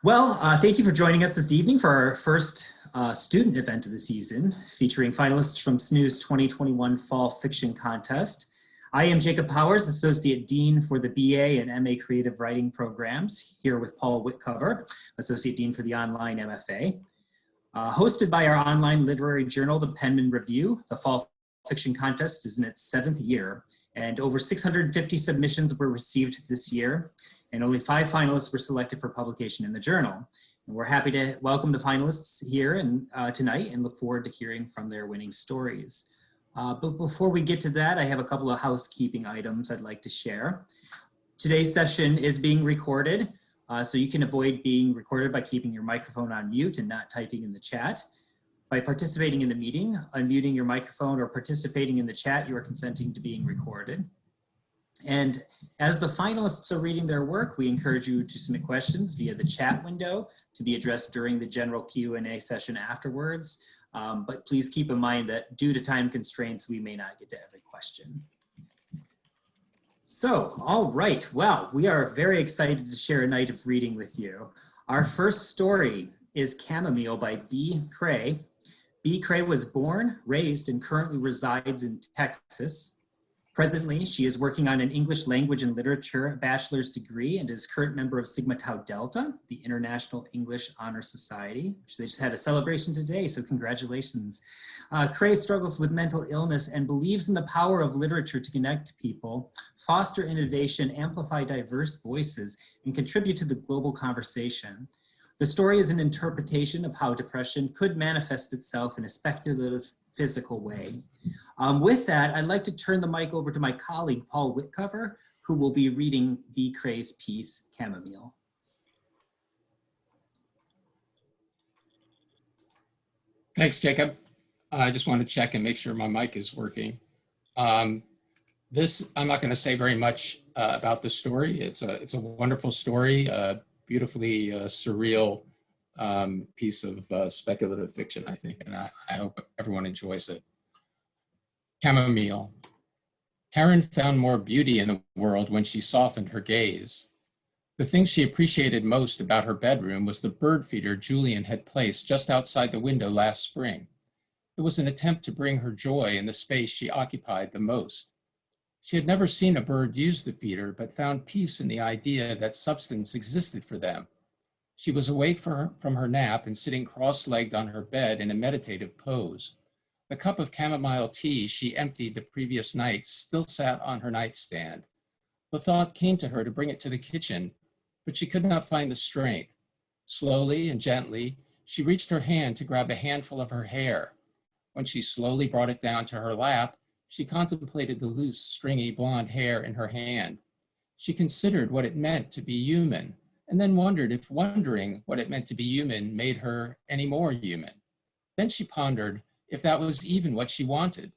Thank you for joining us this evening for our first student event of the season, featuring finalists from SNHU's 2021 Fall Fiction Contest. I am Jacob Powers, Associate Dean for the BA and MA Creative Writing programs, here with Paul Witcover, Associate Dean for the online MFA. Hosted by our online literary journal, the Penmen Review, the Fall Fiction Contest is in its 7th year, and over 650 submissions were received this year, and only 5 finalists were selected for publication in the journal. And we're happy to welcome the finalists here tonight and look forward to hearing from their winning stories. But before we get to that, I have a couple of housekeeping items I'd like to share. Today's session is being recorded, so you can avoid being recorded by keeping your microphone on mute and not typing in the chat. By participating in the meeting, unmuting your microphone or participating in the chat, you are consenting to being recorded. And as the finalists are reading their work, we encourage you to submit questions via the chat window to be addressed during the general Q&A session afterwards. But please keep in mind that due to time constraints, we may not get to every question. So, all right, well, we are very excited to share a night of reading with you. Our first story is Chamomile by Brittney Cray. Brittney Cray was born, raised, and currently resides in Texas. Presently, she is working on an English language and literature bachelor's degree and is current member of Sigma Tau Delta, the International English Honor Society, which they just had a celebration today, so congratulations. Cray struggles with mental illness and believes in the power of literature to connect people, foster innovation, amplify diverse voices, and contribute to the global conversation. The story is an interpretation of how depression could manifest itself in a speculative, physical way. With that, I'd like to turn the mic over to my colleague, Paul Witcover, who will be reading Brittney Cray's piece, Chamomile. Thanks, Jacob. I just want to check and make sure my mic is working. I'm not going to say very much about the story. It's a wonderful story, beautifully surreal piece of speculative fiction, I think, and I hope everyone enjoys it. Chamomile. Karen found more beauty in the world when she softened her gaze. The thing she appreciated most about her bedroom was the bird feeder Julian had placed just outside the window last spring. It was an attempt to bring her joy in the space she occupied the most. She had never seen a bird use the feeder, but found peace in the idea that substance existed for them. She was awake from her nap and sitting cross-legged on her bed in a meditative pose. The cup of chamomile tea she emptied the previous night still sat on her nightstand. The thought came to her to bring it to the kitchen, but she could not find the strength. Slowly and gently, she reached her hand to grab a handful of her hair. When she slowly brought it down to her lap, she contemplated the loose, stringy blonde hair in her hand. She considered what it meant to be human, and then wondered if wondering what it meant to be human made her any more human. Then she pondered if that was even what she wanted.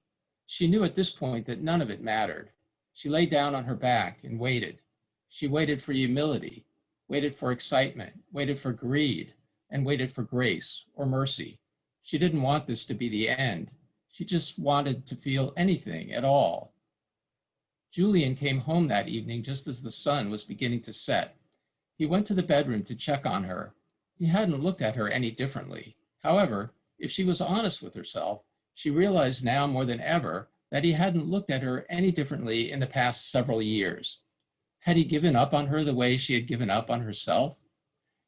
She knew at this point that none of it mattered. She lay down on her back and waited. She waited for humility, waited for excitement, waited for greed, and waited for grace or mercy. She didn't want this to be the end. She just wanted to feel anything at all. Julian came home that evening just as the sun was beginning to set. He went to the bedroom to check on her. He hadn't looked at her any differently. However, if she was honest with herself, she realized now more than ever that he hadn't looked at her any differently in the past several years. Had he given up on her the way she had given up on herself?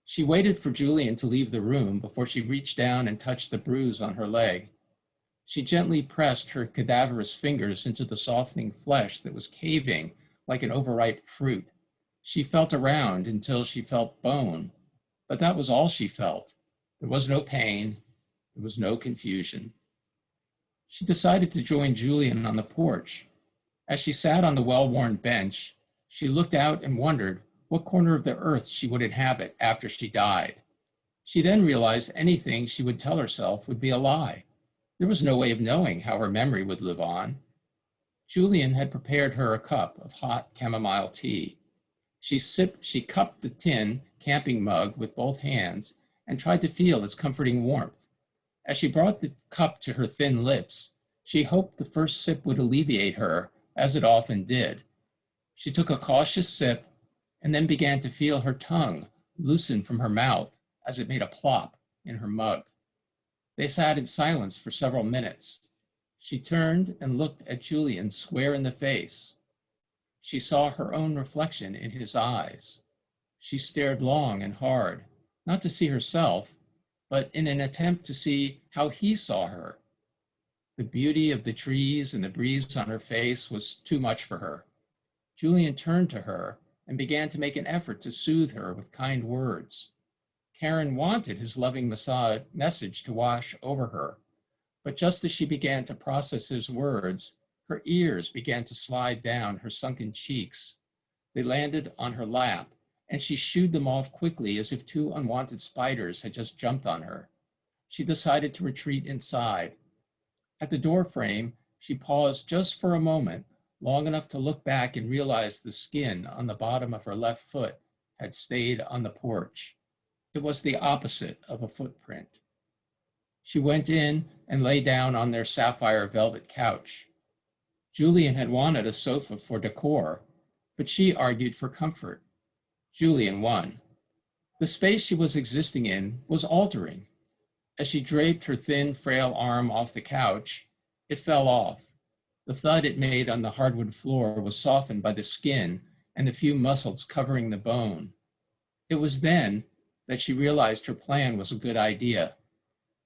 She waited for Julian to leave the room before she reached down and touched the bruise on her leg. She gently pressed her cadaverous fingers into the softening flesh that was caving like an overripe fruit. She felt around until she felt bone, but that was all she felt. There was no pain. There was no confusion. She decided to join Julian on the porch. As she sat on the well-worn bench, she looked out and wondered what corner of the earth she would inhabit after she died. She then realized anything she would tell herself would be a lie. There was no way of knowing how her memory would live on. Julian had prepared her a cup of hot chamomile tea. She cupped the tin camping mug with both hands and tried to feel its comforting warmth. As she brought the cup to her thin lips, she hoped the first sip would alleviate her, as it often did. She took a cautious sip and then began to feel her tongue loosened from her mouth as it made a plop in her mug. They sat in silence for several minutes. She turned and looked at Julian square in the face. She saw her own reflection in his eyes. She stared long and hard, not to see herself, but in an attempt to see how he saw her. The beauty of the trees and the breeze on her face was too much for her. Julian turned to her and began to make an effort to soothe her with kind words. Karen wanted his loving message to wash over her, but just as she began to process his words, her ears began to slide down her sunken cheeks. They landed on her lap, and she shooed them off quickly as if two unwanted spiders had just jumped on her. She decided to retreat inside. At the door frame, she paused just for a moment, long enough to look back and realize the skin on the bottom of her left foot had stayed on the porch. It was the opposite of a footprint. She went in and lay down on their sapphire velvet couch. Julian had wanted a sofa for decor, but she argued for comfort. Julian won. The space she was existing in was altering. As she draped her thin, frail arm off the couch, it fell off. The thud it made on the hardwood floor was softened by the skin and the few muscles covering the bone. It was then that she realized her plan was a good idea.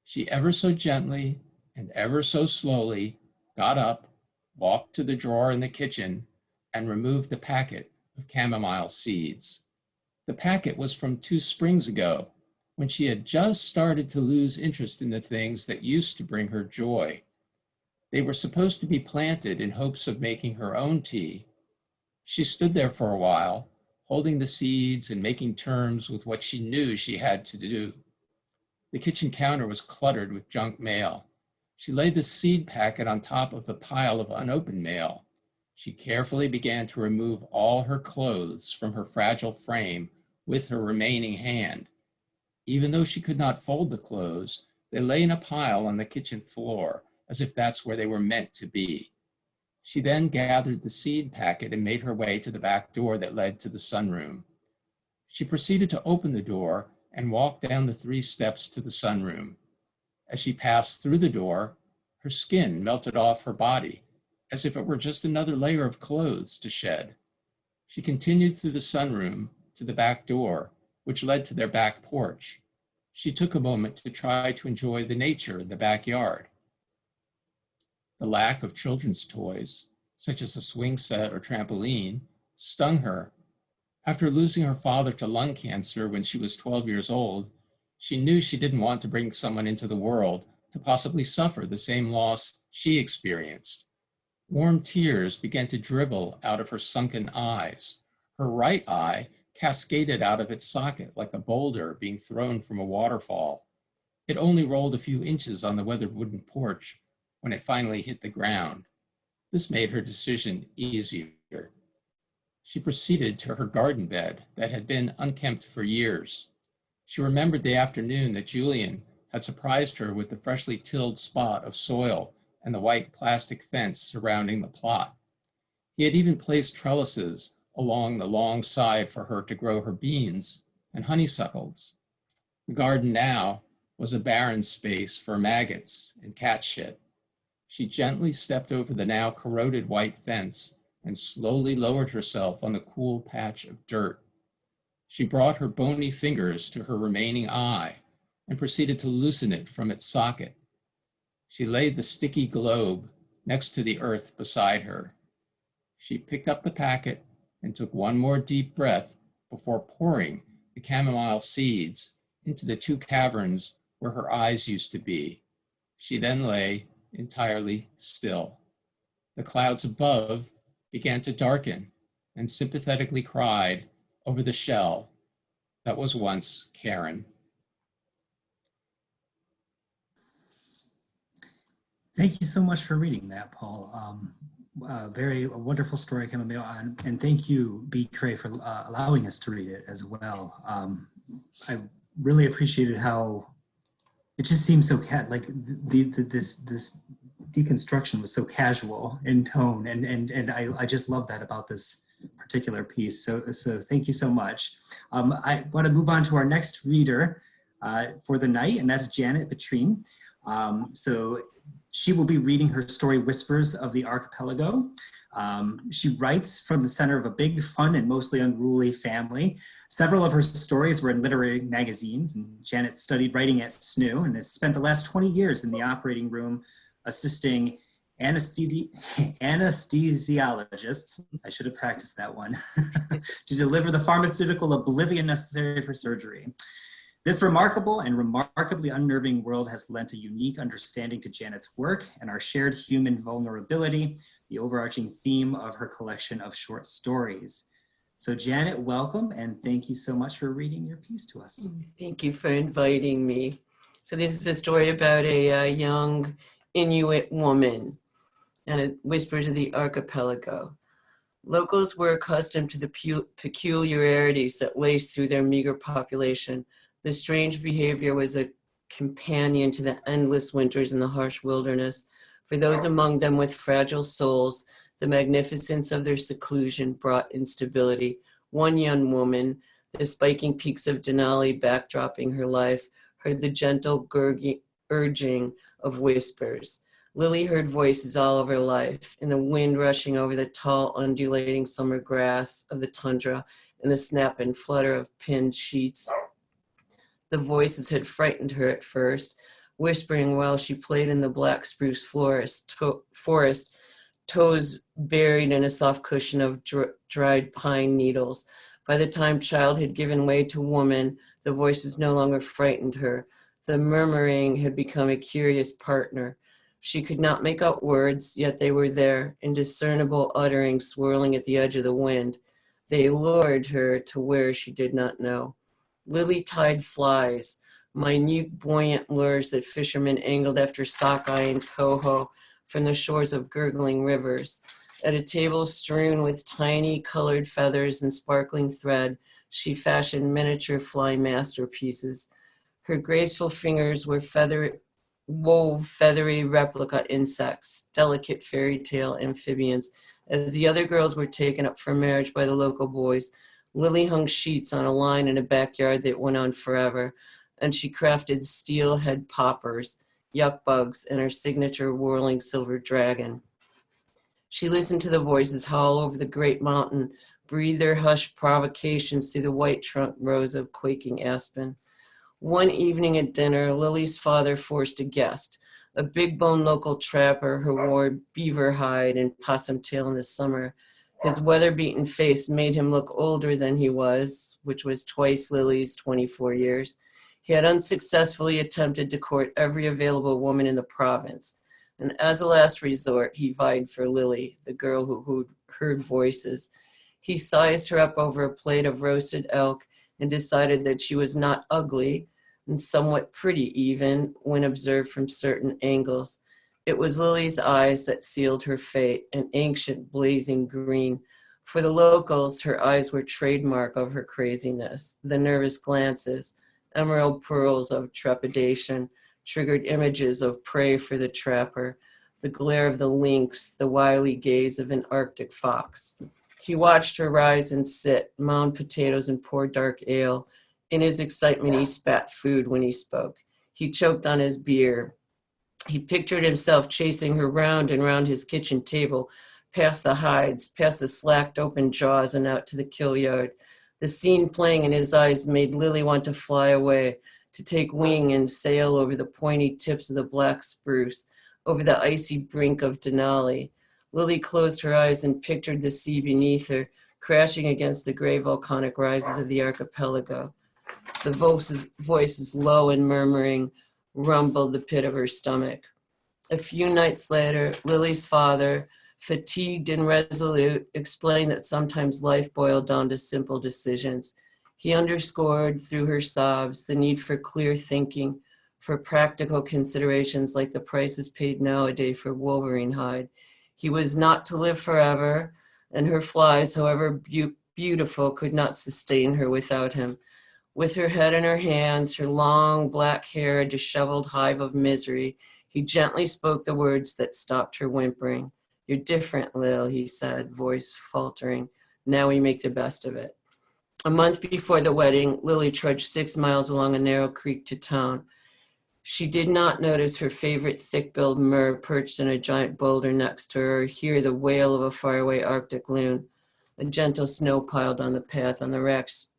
She ever so gently and ever so slowly got up, walked to the drawer in the kitchen, and removed the packet of chamomile seeds. The packet was from 2 springs ago, when she had just started to lose interest in the things that used to bring her joy. They were supposed to be planted in hopes of making her own tea. She stood there for a while, holding the seeds and making terms with what she knew she had to do. The kitchen counter was cluttered with junk mail. She laid the seed packet on top of the pile of unopened mail. She carefully began to remove all her clothes from her fragile frame with her remaining hand. Even though she could not fold the clothes, they lay in a pile on the kitchen floor, as if that's where they were meant to be. She then gathered the seed packet and made her way to the back door that led to the sunroom. She proceeded to open the door and walk down the 3 steps to the sunroom. As she passed through the door, her skin melted off her body, as if it were just another layer of clothes to shed. She continued through the sunroom to the back door, which led to their back porch. She took a moment to try to enjoy the nature in the backyard. The lack of children's toys, such as a swing set or trampoline, stung her. After losing her father to lung cancer when she was 12 years old, she knew she didn't want to bring someone into the world to possibly suffer the same loss she experienced. Warm tears began to dribble out of her sunken eyes. Her right eye cascaded out of its socket like a boulder being thrown from a waterfall. It only rolled a few inches on the weathered wooden porch when it finally hit the ground. This made her decision easier. She proceeded to her garden bed that had been unkempt for years. She remembered the afternoon that Julian had surprised her with the freshly tilled spot of soil and the white plastic fence surrounding the plot. He had even placed trellises along the long side for her to grow her beans and honeysuckles. The garden now was a barren space for maggots and cat shit. She gently stepped over the now corroded white fence and slowly lowered herself on the cool patch of dirt. She brought her bony fingers to her remaining eye and proceeded to loosen it from its socket. She laid the sticky globe next to the earth beside her. She picked up the packet and took one more deep breath before pouring the chamomile seeds into the 2 caverns where her eyes used to be. She then lay entirely still. The clouds above began to darken and sympathetically cried over the shell that was once Karen. Thank you so much for reading that, Paul. A wonderful story, Chamomile, and thank you, B. Cray, for allowing us to read it as well. I really appreciated how it just seemed so this deconstruction was so casual in tone, and I just love that about this particular piece. So thank you so much. I want to move on to our next reader for the night, and that's Janet Petrine. So she will be reading her story, Whispers of the Archipelago. She writes from the center of a big, fun, and mostly unruly family. Several of her stories were in literary magazines, and Janet studied writing at SNHU and has spent the last 20 years in the operating room assisting anesthesiologists, I should have practiced that one, to deliver the pharmaceutical oblivion necessary for surgery. This remarkable and remarkably unnerving world has lent a unique understanding to Janet's work and our shared human vulnerability, the overarching theme of her collection of short stories. So Janet, welcome, and thank you so much for reading your piece to us. Thank you for inviting me. So this is a story about a young Inuit woman, and it whispers of the archipelago. Locals were accustomed to the peculiarities that laced through their meager population. The strange behavior was a companion to the endless winters in the harsh wilderness. For those among them with fragile souls, the magnificence of their seclusion brought instability. One young woman, the spiking peaks of Denali backdropping her life, heard the gentle urging of whispers. Lily heard voices all of her life, in the wind rushing over the tall, undulating summer grass of the tundra, and the snap and flutter of pinned sheets. The voices had frightened her at first, whispering while she played in the black spruce forest, toes buried in a soft cushion of dried pine needles. By the time child had given way to woman, the voices no longer frightened her. The murmuring had become a curious partner. She could not make out words, yet they were there, indiscernible utterings swirling at the edge of the wind. They lured her to where she did not know. Lily-tied flies, minute buoyant lures that fishermen angled after sockeye and coho from the shores of gurgling rivers. At a table strewn with tiny colored feathers and sparkling thread, she fashioned miniature fly masterpieces. Her graceful fingers wove feathery replica insects, delicate fairy tale amphibians. As the other girls were taken up for marriage by the local boys, Lily hung sheets on a line in a backyard that went on forever, and she crafted steelhead poppers, yuck bugs, and her signature whirling silver dragon. She listened to the voices howl over the great mountain, breathe their hushed provocations through the white trunk rows of quaking aspen. One evening at dinner, Lily's father forced a guest, a big-boned local trapper who wore beaver hide and possum tail in the summer. His weather-beaten face made him look older than he was, which was twice Lily's 24 years. He had unsuccessfully attempted to court every available woman in the province. And as a last resort, he vied for Lily, the girl who heard voices. He sized her up over a plate of roasted elk and decided that she was not ugly and somewhat pretty even when observed from certain angles. It was Lily's eyes that sealed her fate, an ancient blazing green. For the locals, her eyes were trademark of her craziness. The nervous glances, emerald pearls of trepidation, triggered images of prey for the trapper, the glare of the lynx, the wily gaze of an Arctic fox. He watched her rise and sit, mound potatoes and pour dark ale. In his excitement, he spat food when he spoke. He choked on his beer. He pictured himself chasing her round and round his kitchen table, past the hides, past the slacked open jaws, and out to the kill yard. The scene playing in his eyes made Lily want to fly away, to take wing and sail over the pointy tips of the black spruce, over the icy brink of Denali. Lily closed her eyes and pictured the sea beneath her, crashing against the gray volcanic rises of the archipelago. The voices low and murmuring, rumbled the pit of her stomach. A few nights later, Lily's father, fatigued and resolute, explained that sometimes life boiled down to simple decisions. He underscored through her sobs the need for clear thinking, for practical considerations like the prices paid nowadays for wolverine hide. He was not to live forever, and her flies, however beautiful, could not sustain her without him. With her head in her hands, her long black hair a disheveled hive of misery, he gently spoke the words that stopped her whimpering. "You're different, Lil," he said, voice faltering. Now we make the best of it. A month before the wedding, Lily trudged 6 miles along a narrow creek to town. She did not notice her favorite thick-billed murre perched in a giant boulder next to her, or hear the wail of a faraway Arctic loon. A gentle snow piled on the path, on the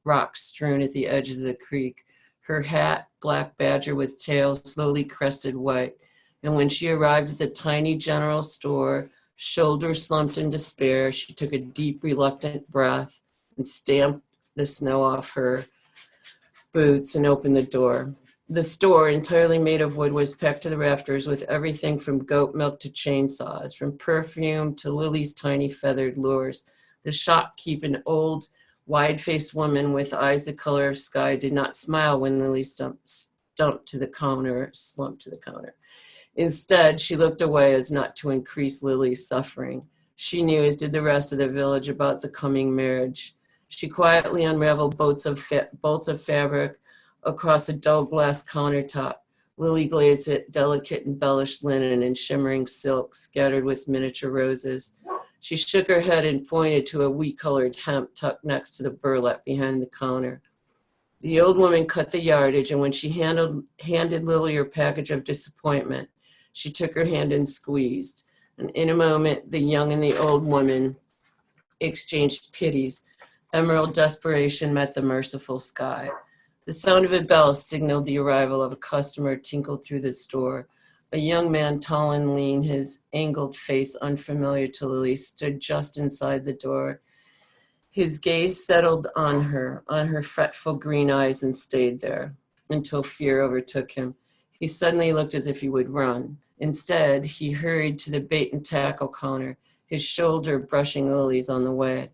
rocks strewn at the edges of the creek. Her hat, black badger with tail, slowly crested white. And when she arrived at the tiny general store, shoulders slumped in despair, she took a deep, reluctant breath and stamped the snow off her boots and opened the door. The store, entirely made of wood, was packed to the rafters with everything from goat milk to chainsaws, from perfume to Lily's tiny feathered lures. The shopkeep, an old, wide-faced woman with eyes the color of sky, did not smile when Lily slumped to the counter. Instead, she looked away as not to increase Lily's suffering. She knew, as did the rest of the village, about the coming marriage. She quietly unraveled bolts of fabric across a dull glass countertop. Lily glazed it, delicate embellished linen and shimmering silk scattered with miniature roses. She shook her head and pointed to a wheat-colored hemp tucked next to the burlap behind the counter. The old woman cut the yardage, and when she handed Lily her package of disappointment, she took her hand and squeezed. And in a moment, the young and the old woman exchanged pities. Emerald desperation met the merciful sky. The sound of a bell signaled the arrival of a customer tinkled through the store. A young man, tall and lean, his angled face unfamiliar to Lily, stood just inside the door. His gaze settled on her fretful green eyes, and stayed there until fear overtook him. He suddenly looked as if he would run. Instead, he hurried to the bait and tackle counter, his shoulder brushing Lily's on the way.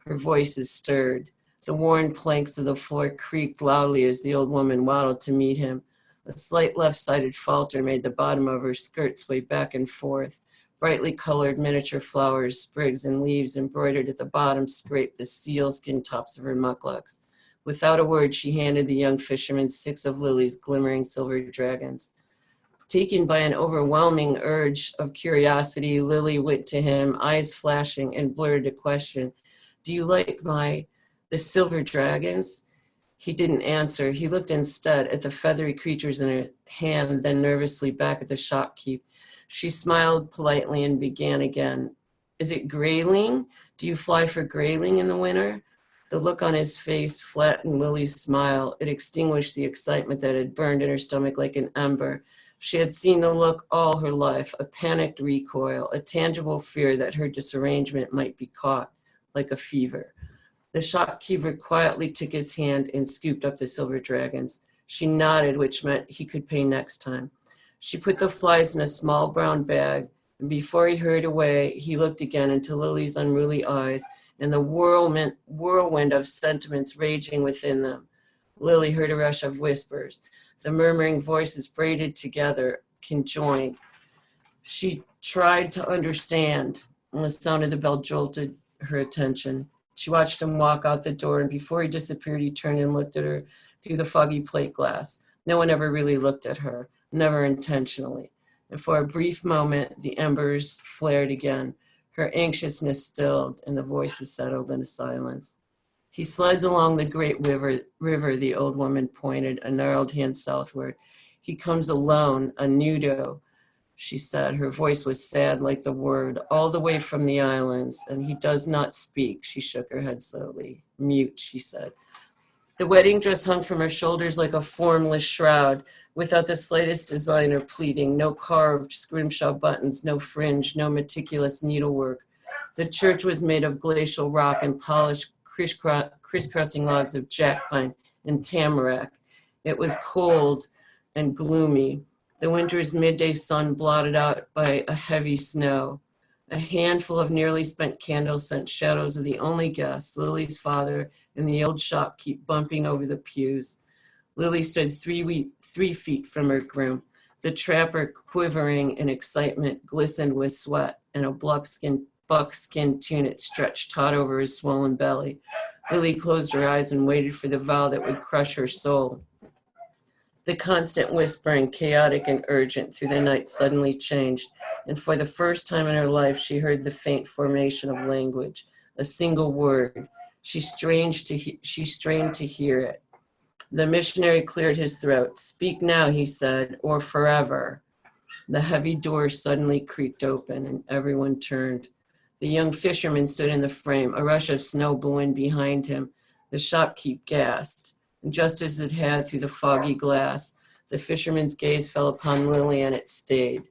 Her voices stirred. The worn planks of the floor creaked loudly as the old woman waddled to meet him. A slight left-sided falter made the bottom of her skirt sway back and forth. Brightly colored miniature flowers, sprigs, and leaves embroidered at the bottom scraped the sealskin tops of her mukluks. Without a word, she handed the young fisherman 6 of Lily's glimmering silver dragons. Taken by an overwhelming urge of curiosity, Lily went to him, eyes flashing, and blurted a question. "Do you like the silver dragons?" He didn't answer. He looked instead at the feathery creatures in her hand, then nervously back at the shopkeep. She smiled politely and began again. "Is it grayling? Do you fly for grayling in the winter?" The look on his face flattened Lily's smile. It extinguished the excitement that had burned in her stomach like an ember. She had seen the look all her life, a panicked recoil, a tangible fear that her disarrangement might be caught like a fever. The shopkeeper quietly took his hand and scooped up the silver dragons. She nodded, which meant he could pay next time. She put the flies in a small brown bag, and before he hurried away, he looked again into Lily's unruly eyes and the whirlwind of sentiments raging within them. Lily heard a rush of whispers. The murmuring voices braided together, conjoined. She tried to understand, and the sound of the bell jolted her attention. She watched him walk out the door, and before he disappeared, he turned and looked at her through the foggy plate glass. No one ever really looked at her, never intentionally. And for a brief moment, the embers flared again. Her anxiousness stilled, and the voices settled into silence. "He slides along the great river," the old woman pointed, a gnarled hand southward. "He comes alone, a nudo," she said. Her voice was sad like the word, "all the way from the islands, and he does not speak." She shook her head slowly. "Mute," she said. The wedding dress hung from her shoulders like a formless shroud, without the slightest design or pleating, no carved scrimshaw buttons, no fringe, no meticulous needlework. The church was made of glacial rock and polished crisscrossing logs of jack pine and tamarack. It was cold and gloomy, the winter's midday sun blotted out by a heavy snow. A handful of nearly spent candles sent shadows of the only guests, Lily's father and the old shopkeep, bumping over the pews. Lily stood 3 feet from her groom. The trapper, quivering in excitement, glistened with sweat, and a buckskin tunic stretched taut over his swollen belly. Lily closed her eyes and waited for the vow that would crush her soul. The constant whispering, chaotic and urgent, through the night suddenly changed, and for the first time in her life, she heard the faint formation of language. a single word. She strained to hear it. The missionary cleared his throat. "Speak now," he said, "or forever." The heavy door suddenly creaked open and everyone turned. The young fisherman stood in the frame. A rush of snow blew in behind him. The shopkeep gasped. And just as it had through the foggy glass, the fisherman's gaze fell upon Lily and it stayed,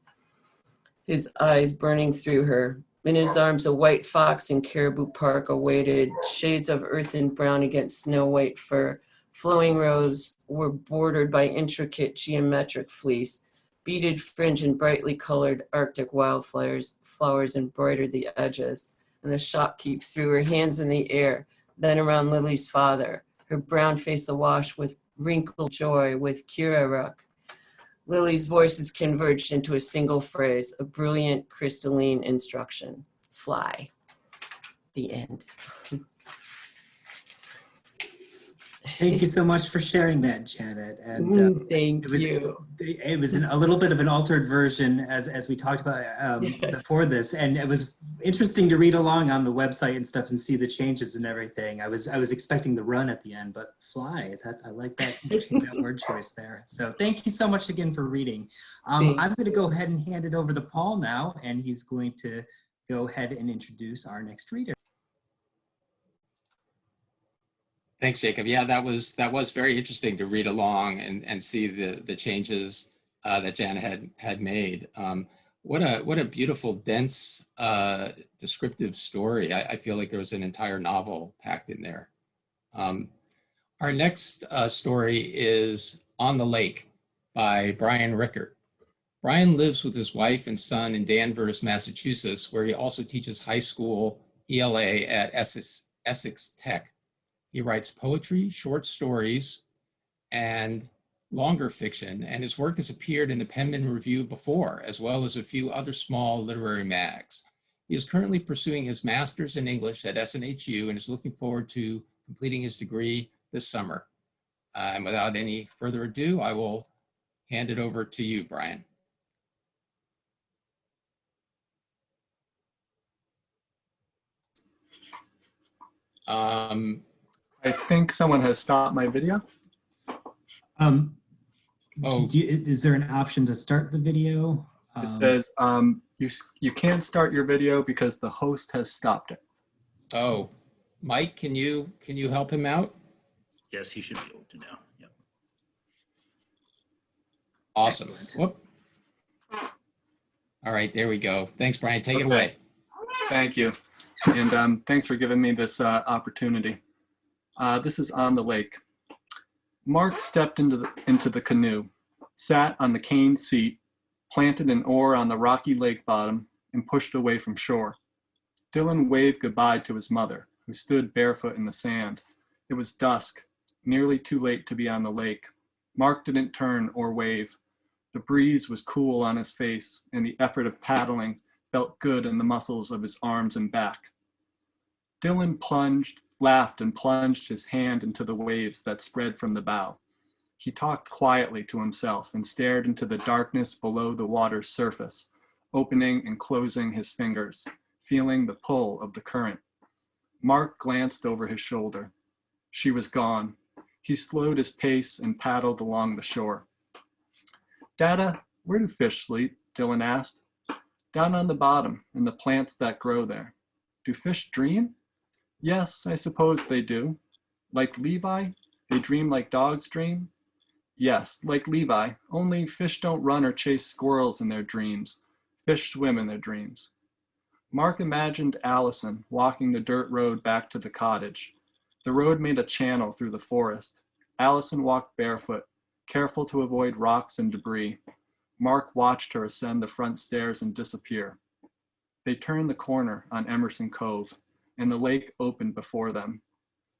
his eyes burning through her. In his arms, a white fox in Caribou Park awaited, shades of earth and brown against snow-white fur. Flowing rows were bordered by intricate geometric fleece. Beaded fringe and brightly colored Arctic flowers embroidered the edges. And the shopkeep threw her hands in the air, then around Lily's father, her brown face awash with wrinkled joy, with Kiraruk. Lily's voices converged into a single phrase, a brilliant crystalline instruction: fly. The end. Thank you so much for sharing that, Janet. And thank you. It was a little bit of an altered version, as we talked about Yes. before this, and it was interesting to read along on the website and stuff and see the changes and everything. I was expecting the run at the end, but fly. I like that word choice there. So thank you so much again for reading. I'm going to go ahead and hand it over to Paul now, and he's going to go ahead and introduce our next reader. Thanks, Jacob. Yeah, that was very interesting to read along and see the changes that Janet had made. What a beautiful, dense, descriptive story. I feel like there was an entire novel packed in there. Our next story is On the Lake by Brian Reickert. Brian lives with his wife and son in Danvers, Massachusetts, where he also teaches high school ELA at Essex Tech. He writes poetry, short stories, and longer fiction, and his work has appeared in the Penmen Review before, as well as a few other small literary mags. He is currently pursuing his master's in English at SNHU and is looking forward to completing his degree this summer. And without any further ado, I will hand it over to you, Brian. I think someone has stopped my video. Is there an option to start the video? It says you can't start your video because the host has stopped it. Oh, Mike, can you help him out? Yes, he should be able to now. Yep. Awesome. Whoop. All right, there we go. Thanks, Brian. Take it away. Thank you. And thanks for giving me this opportunity. This is On the Lake. Mark stepped into the canoe, sat on the cane seat, planted an oar on the rocky lake bottom, and pushed away from shore. Dylan waved goodbye to his mother, who stood barefoot in the sand. It was dusk, nearly too late to be on the lake. Mark didn't turn or wave. The breeze was cool on his face, and the effort of paddling felt good in the muscles of his arms and back. Dylan laughed and plunged his hand into the waves that spread from the bow. He talked quietly to himself and stared into the darkness below the water's surface, opening and closing his fingers, feeling the pull of the current. Mark glanced over his shoulder. She was gone. He slowed his pace and paddled along the shore. "Dada, where do fish sleep?" Dylan asked. "Down on the bottom, in the plants that grow there." "Do fish dream?" "Yes, I suppose they do." "Like Levi? They dream like dogs dream?" "Yes, like Levi, only fish don't run or chase squirrels in their dreams. Fish swim in their dreams." Mark imagined Allison walking the dirt road back to the cottage. The road made a channel through the forest. Allison walked barefoot, careful to avoid rocks and debris. Mark watched her ascend the front stairs and disappear. They turned the corner on Emerson Cove, and the lake opened before them.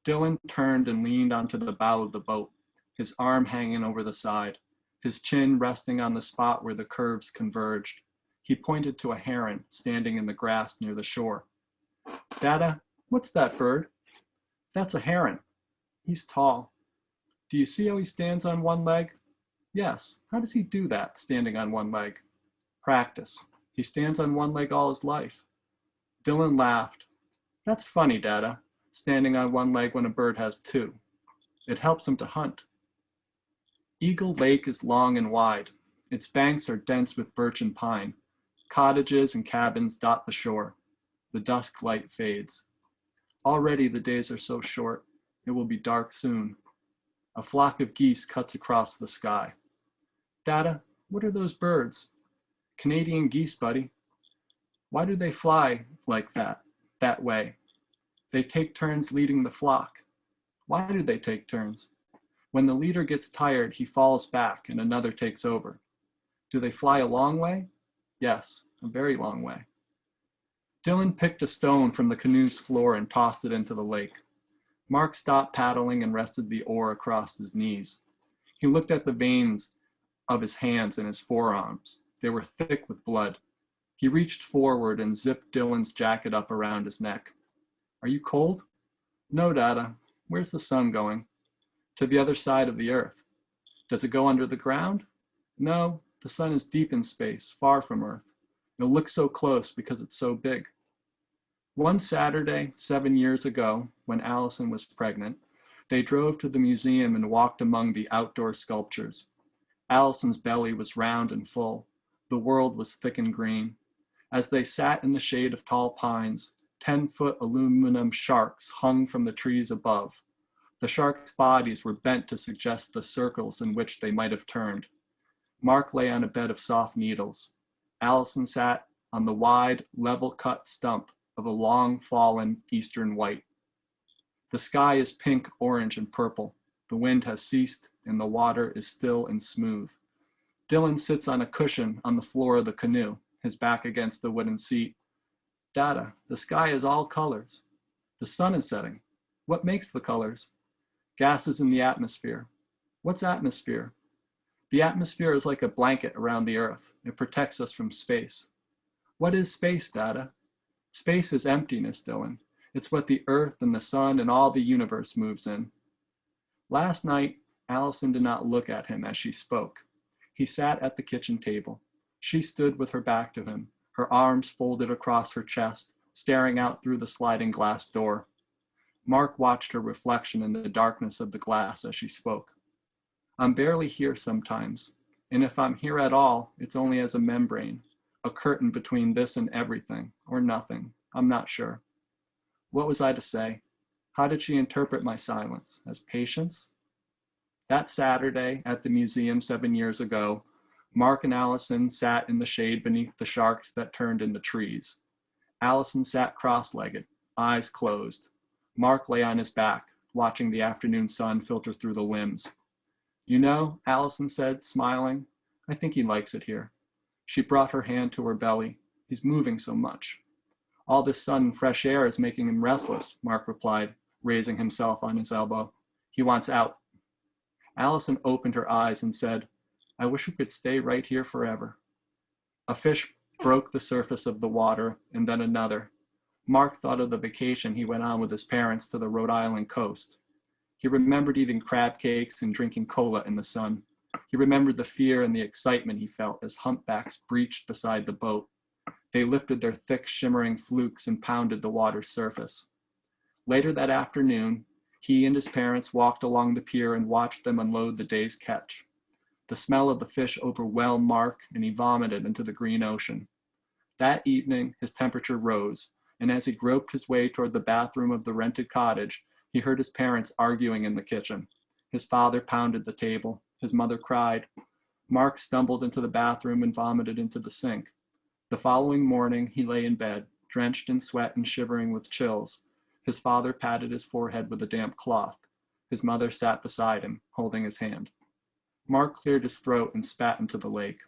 Dylan turned and leaned onto the bow of the boat, his arm hanging over the side, his chin resting on the spot where the curves converged. He pointed to a heron standing in the grass near the shore. "Dada, what's that bird?" "That's a heron. He's tall." "Do you see how he stands on one leg?" "Yes. How does he do that, standing on one leg?" "Practice. He stands on one leg all his life." Dylan laughed. That's funny, Dada, standing on one leg when a bird has two. It helps him to hunt. Eagle Lake is long and wide. Its banks are dense with birch and pine. Cottages and cabins dot the shore. The dusk light fades. Already the days are so short, it will be dark soon. A flock of geese cuts across the sky. Dada, what are those birds? Canadian geese, buddy. Why do they fly like that way? They take turns leading the flock. Why do they take turns? When the leader gets tired, he falls back and another takes over. Do they fly a long way? Yes, a very long way. Dylan picked a stone from the canoe's floor and tossed it into the lake. Mark stopped paddling and rested the oar across his knees. He looked at the veins of his hands and his forearms. They were thick with blood. He reached forward and zipped Dylan's jacket up around his neck. Are you cold? No, Dada. Where's the sun going? To the other side of the earth. Does it go under the ground? No, the sun is deep in space, far from Earth. It looks so close because it's so big. One Saturday, 7 years ago, when Allison was pregnant, they drove to the museum and walked among the outdoor sculptures. Allison's belly was round and full. The world was thick and green. As they sat in the shade of tall pines, 10-foot aluminum sharks hung from the trees above. The sharks' bodies were bent to suggest the circles in which they might have turned. Mark lay on a bed of soft needles. Allison sat on the wide, level-cut stump of a long fallen eastern white. The sky is pink, orange, and purple. The wind has ceased, and the water is still and smooth. Dylan sits on a cushion on the floor of the canoe, his back against the wooden seat. Dada, the sky is all colors. The sun is setting. What makes the colors? Gases in the atmosphere. What's atmosphere? The atmosphere is like a blanket around the earth. It protects us from space. What is space, Dada? Space is emptiness, Dylan. It's what the earth and the sun and all the universe moves in. Last night, Allison did not look at him as she spoke. He sat at the kitchen table. She stood with her back to him, her arms folded across her chest, staring out through the sliding glass door. Mark watched her reflection in the darkness of the glass as she spoke. I'm barely here sometimes, and if I'm here at all, it's only as a membrane, a curtain between this and everything, or nothing. I'm not sure. What was I to say? How did she interpret my silence? As patience? That Saturday at the museum 7 years ago, Mark and Allison sat in the shade beneath the sharks that turned in the trees. Allison sat cross-legged, eyes closed. Mark lay on his back, watching the afternoon sun filter through the limbs. You know, Allison said, smiling, I think he likes it here. She brought her hand to her belly. He's moving so much. All this sun and fresh air is making him restless, Mark replied, raising himself on his elbow. He wants out. Allison opened her eyes and said, I wish we could stay right here forever. A fish broke the surface of the water, and then another. Mark thought of the vacation he went on with his parents to the Rhode Island coast. He remembered eating crab cakes and drinking cola in the sun. He remembered the fear and the excitement he felt as humpbacks breached beside the boat. They lifted their thick, shimmering flukes and pounded the water's surface. Later that afternoon, he and his parents walked along the pier and watched them unload the day's catch. The smell of the fish overwhelmed Mark, and he vomited into the green ocean. That evening, his temperature rose, and as he groped his way toward the bathroom of the rented cottage, he heard his parents arguing in the kitchen. His father pounded the table. His mother cried. Mark stumbled into the bathroom and vomited into the sink. The following morning, he lay in bed, drenched in sweat and shivering with chills. His father patted his forehead with a damp cloth. His mother sat beside him, holding his hand. Mark cleared his throat and spat into the lake.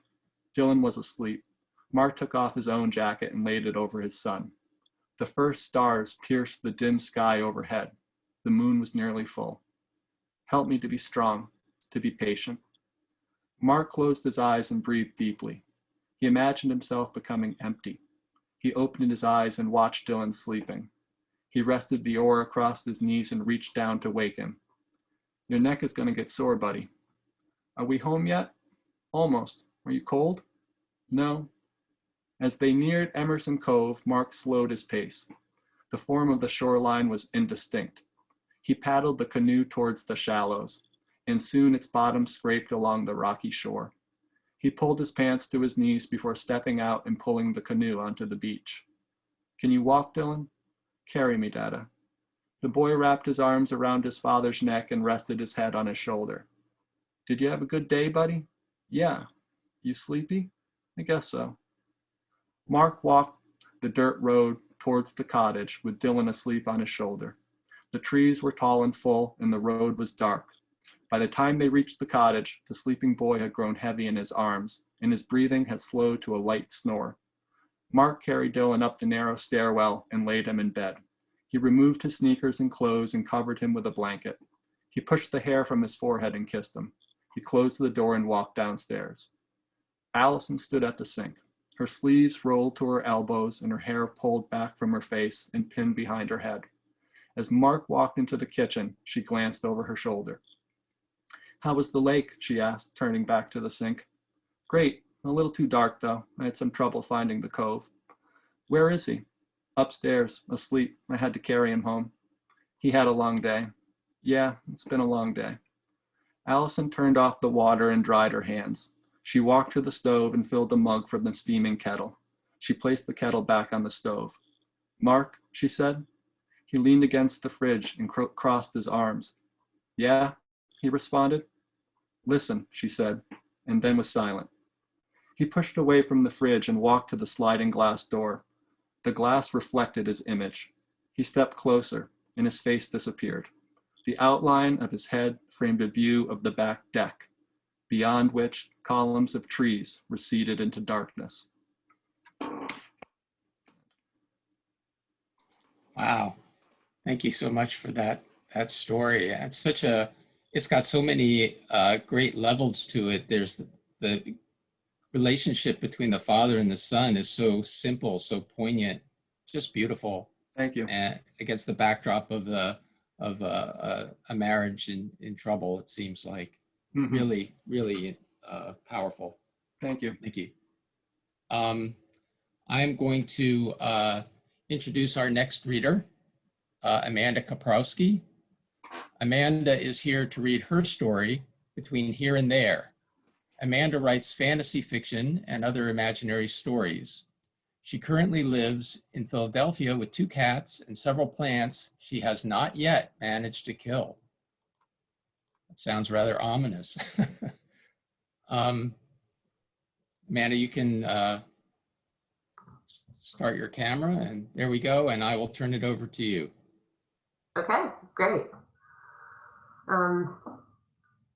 Dylan was asleep. Mark took off his own jacket and laid it over his son. The first stars pierced the dim sky overhead. The moon was nearly full. Help me to be strong, to be patient. Mark closed his eyes and breathed deeply. He imagined himself becoming empty. He opened his eyes and watched Dylan sleeping. He rested the oar across his knees and reached down to wake him. Your neck is going to get sore, buddy. Are we home yet? Almost. Are you cold? No. As they neared Emerson Cove, Mark slowed his pace. The form of the shoreline was indistinct. He paddled the canoe towards the shallows, and soon its bottom scraped along the rocky shore. He pulled his pants to his knees before stepping out and pulling the canoe onto the beach. "Can you walk, Dylan?" "Carry me, Dada." The boy wrapped his arms around his father's neck and rested his head on his shoulder. "Did you have a good day, buddy?" "Yeah." "You sleepy?" "I guess so." Mark walked the dirt road towards the cottage with Dylan asleep on his shoulder. The trees were tall and full, and the road was dark. By the time they reached the cottage, the sleeping boy had grown heavy in his arms, and his breathing had slowed to a light snore. Mark carried Dylan up the narrow stairwell and laid him in bed. He removed his sneakers and clothes and covered him with a blanket. He pushed the hair from his forehead and kissed him. He closed the door and walked downstairs. Allison stood at the sink. Her sleeves rolled to her elbows and her hair pulled back from her face and pinned behind her head. As Mark walked into the kitchen, she glanced over her shoulder. "How was the lake?" she asked, turning back to the sink. "Great. A little too dark, though. I had some trouble finding the cove." "Where is he?" "Upstairs, asleep. I had to carry him home." "He had a long day." "Yeah, it's been a long day." Allison turned off the water and dried her hands. She walked to the stove and filled a mug from the steaming kettle. She placed the kettle back on the stove. "Mark," she said. He leaned against the fridge and crossed his arms. "Yeah," he responded. "Listen," she said, and then was silent. He pushed away from the fridge and walked to the sliding glass door. The glass reflected his image. He stepped closer, and his face disappeared. The outline of his head framed a view of the back deck, beyond which columns of trees receded into darkness. Wow. Thank you so much for that story. It's got so many great levels to it. There's the relationship between the father and the son is so simple, so poignant, just beautiful. Thank you. And against the backdrop of a marriage in trouble, it seems like. Mhm. Really, really powerful. Thank you. Thank you. I'm going to introduce our next reader, Amanda Koprowski. Amanda is here to read her story, Between Here and There. Amanda writes fantasy fiction and other imaginary stories. She currently lives in Philadelphia with 2 cats and several plants she has not yet managed to kill. That sounds rather ominous. Amanda, you can start your camera, and there we go, and I will turn it over to you. Okay, great.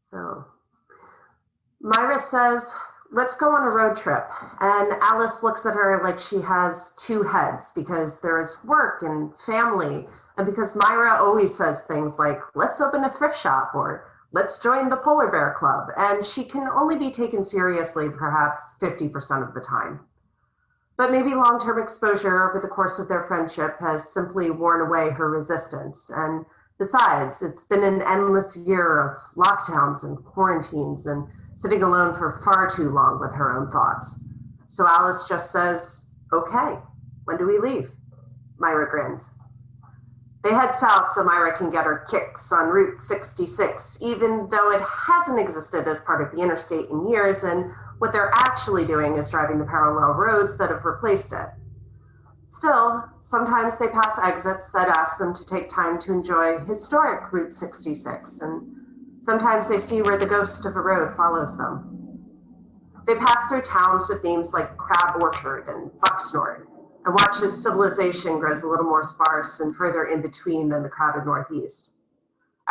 So Myra says, "Let's go on a road trip." And Alice looks at her like she has 2 heads because there is work and family. And because Myra always says things like, "Let's open a thrift shop," or "Let's join the Polar Bear Club." And she can only be taken seriously perhaps 50% of the time. But maybe long-term exposure over the course of their friendship has simply worn away her resistance. And besides, it's been an endless year of lockdowns and quarantines and sitting alone for far too long with her own thoughts. So Alice just says, "Okay, when do we leave?" Myra grins. They head south so Myra can get her kicks on Route 66, even though it hasn't existed as part of the interstate in years, and what they're actually doing is driving the parallel roads that have replaced it. Still, sometimes they pass exits that ask them to take time to enjoy historic Route 66, and sometimes they see where the ghost of a road follows them. They pass through towns with names like Crab Orchard and Bucksnort, and watch as civilization grows a little more sparse and further in between than the crowded Northeast.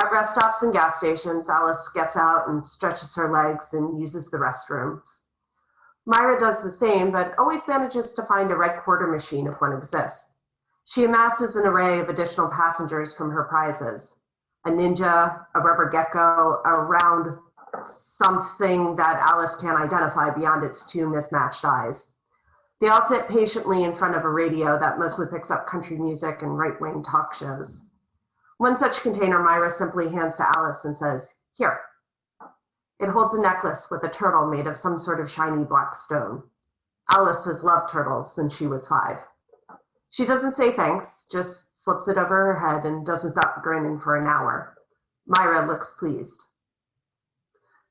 At rest stops and gas stations, Alice gets out and stretches her legs and uses the restrooms. Myra does the same, but always manages to find a right quarter machine if one exists. She amasses an array of additional passengers from her prizes: a ninja, a rubber gecko, a round something that Alice can't identify beyond its 2 mismatched eyes. They all sit patiently in front of a radio that mostly picks up country music and right-wing talk shows. One such container Myra simply hands to Alice and says, "Here." It holds a necklace with a turtle made of some sort of shiny black stone. Alice has loved turtles since she was 5. She doesn't say thanks, just slips it over her head, and doesn't stop grinning for an hour. Myra looks pleased.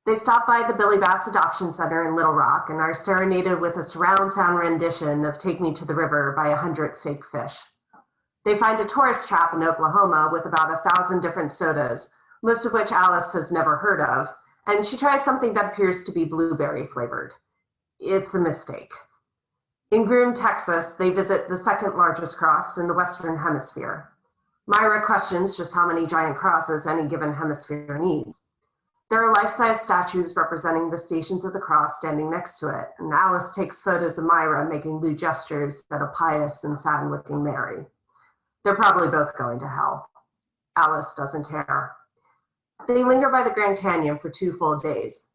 They stop by the Billy Bass Adoption Center in Little Rock and are serenaded with a surround sound rendition of Take Me to the River by 100 Fake Fish. They find a tourist trap in Oklahoma with about 1,000 different sodas, most of which Alice has never heard of, and she tries something that appears to be blueberry flavored. It's a mistake. In Groom, Texas, they visit the second largest cross in the Western Hemisphere. Myra questions just how many giant crosses any given hemisphere needs. There are life-size statues representing the stations of the cross standing next to it, and Alice takes photos of Myra making lewd gestures at a pious and sad-looking Mary. They're probably both going to hell. Alice doesn't care. They linger by the Grand Canyon for 2 full days.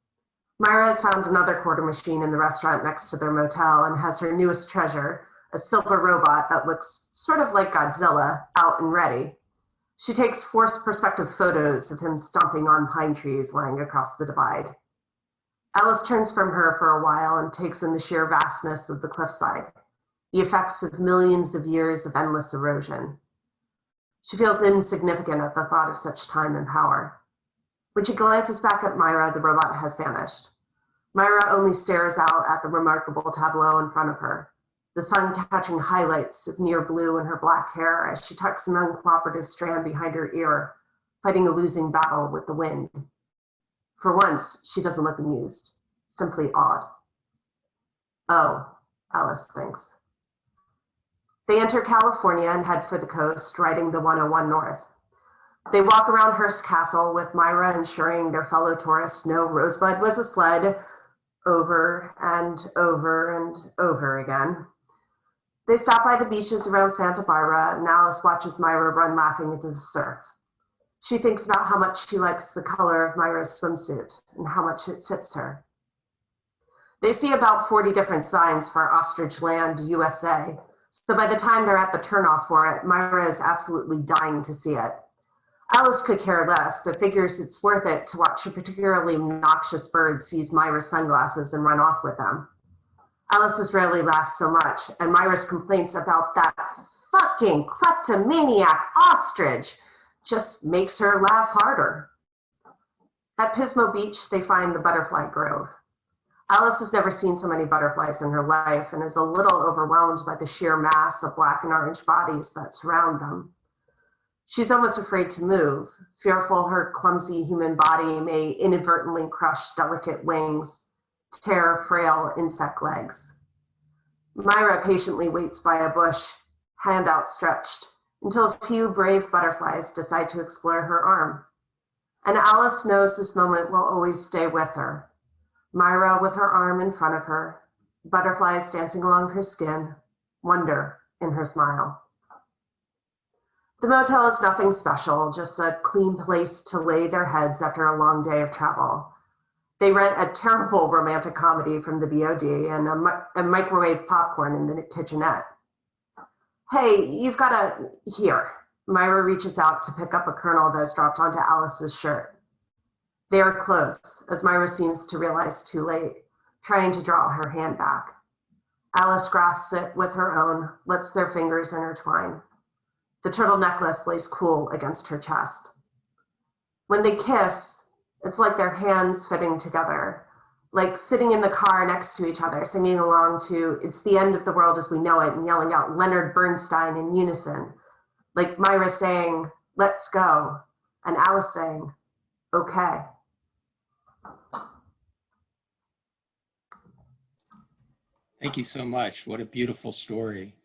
Myra has found another quarter machine in the restaurant next to their motel and has her newest treasure, a silver robot that looks sort of like Godzilla, out and ready. She takes forced perspective photos of him stomping on pine trees lying across the divide. Alice turns from her for a while and takes in the sheer vastness of the cliffside, the effects of millions of years of endless erosion. She feels insignificant at the thought of such time and power. When she glances back at Myra, the robot has vanished. Myra only stares out at the remarkable tableau in front of her, the sun catching highlights of near blue in her black hair as she tucks an uncooperative strand behind her ear, fighting a losing battle with the wind. For once, she doesn't look amused, simply awed. Oh, Alice thinks. They enter California and head for the coast, riding the 101 north. They walk around Hearst Castle, with Myra ensuring their fellow tourists know Rosebud was a sled over and over and over again. They stop by the beaches around Santa Barbara, and Alice watches Myra run laughing into the surf. She thinks about how much she likes the color of Myra's swimsuit and how much it fits her. They see about 40 different signs for Ostrich Land, USA, so by the time they're at the turnoff for it, Myra is absolutely dying to see it. Alice could care less, but figures it's worth it to watch a particularly obnoxious bird seize Myra's sunglasses and run off with them. Alice has rarely laughed so much, and Myra's complaints about that fucking kleptomaniac ostrich just makes her laugh harder. At Pismo Beach, they find the Butterfly Grove. Alice has never seen so many butterflies in her life and is a little overwhelmed by the sheer mass of black and orange bodies that surround them. She's almost afraid to move, fearful her clumsy human body may inadvertently crush delicate wings, tear frail insect legs. Myra patiently waits by a bush, hand outstretched, until a few brave butterflies decide to explore her arm. And Alice knows this moment will always stay with her. Myra with her arm in front of her, butterflies dancing along her skin, wonder in her smile. The motel is nothing special, just a clean place to lay their heads after a long day of travel. They rent a terrible romantic comedy from the BOD and a microwave popcorn in the kitchenette. Hey, you've got here. Myra reaches out to pick up a kernel that's dropped onto Alice's shirt. They are close, as Myra seems to realize too late, trying to draw her hand back. Alice grasps it with her own, lets their fingers intertwine. The turtle necklace lays cool against her chest. When they kiss, it's like their hands fitting together, like sitting in the car next to each other, singing along to It's the End of the World as We Know It and yelling out Leonard Bernstein in unison, like Myra saying, let's go, and Alice saying, okay. Thank you so much. What a beautiful story.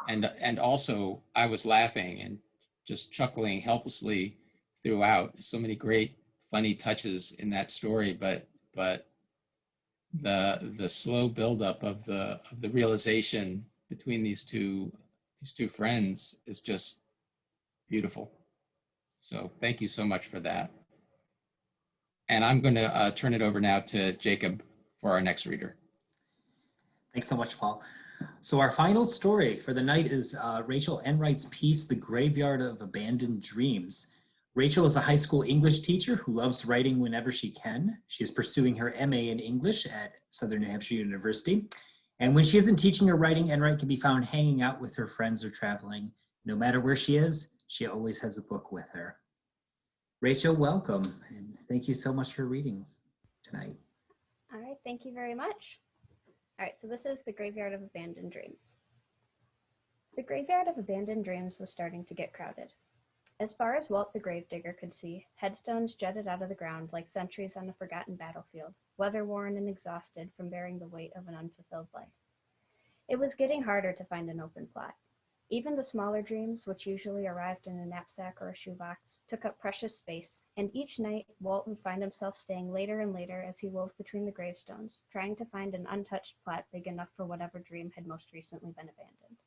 And also, I was laughing and just chuckling helplessly throughout. So many great, funny touches in that story, but the slow buildup of the realization between these two friends is just beautiful. So thank you so much for that. And I'm going to turn it over now to Jacob for our next reader. Thanks so much, Paul. So our final story for the night is Rachel Enright's piece, The Graveyard of Abandoned Dreams. Rachel is a high school English teacher who loves writing whenever she can. She is pursuing her MA in English at Southern New Hampshire University. And when she isn't teaching or writing, Enright can be found hanging out with her friends or traveling No matter where she is, she always has a book with her. Rachel, welcome, and thank you so much for reading tonight. All right, thank you very much. All right, so this is The Graveyard of Abandoned Dreams. The Graveyard of Abandoned Dreams was starting to get crowded. As far as Walt the Gravedigger could see, headstones jutted out of the ground like sentries on a forgotten battlefield, weather-worn and exhausted from bearing the weight of an unfulfilled life. It was getting harder to find an open plot. Even the smaller dreams, which usually arrived in a knapsack or a shoebox, took up precious space, and each night Walt would find himself staying later and later as he wove between the gravestones, trying to find an untouched plot big enough for whatever dream had most recently been abandoned.